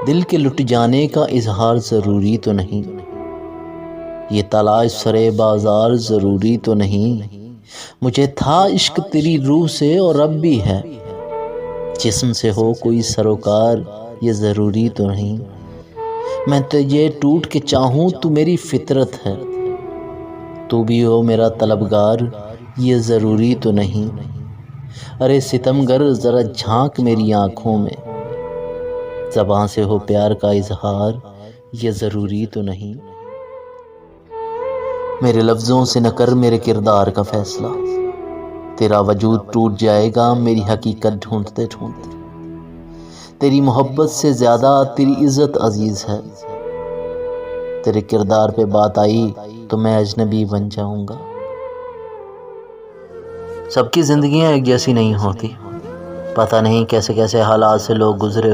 دل کے لٹ جانے کا اظہار ضروری تو نہیں، یہ تلاش سرے بازار ضروری تو نہیں۔ مجھے تھا عشق تیری روح سے اور اب بھی ہے، جسم سے ہو کوئی سروکار یہ ضروری تو نہیں۔ میں تجھے ٹوٹ کے چاہوں تو میری فطرت ہے، تو بھی ہو میرا طلبگار یہ ضروری تو نہیں۔ ارے ستمگر ذرا جھانک میری آنکھوں میں، زباں سے ہو پیار کا اظہار یہ ضروری تو نہیں۔ میرے لفظوں سے نہ کر میرے کردار کا فیصلہ، تیرا وجود ٹوٹ جائے گا میری حقیقت ڈھونڈتے ڈھونڈتے۔ تیری محبت سے زیادہ تیری عزت عزیز ہے، تیرے کردار پہ بات آئی تو میں اجنبی بن جاؤں گا۔ سب کی زندگیاں ایک جیسی نہیں ہوتی، پتہ نہیں کیسے کیسے حالات سے لوگ گزرے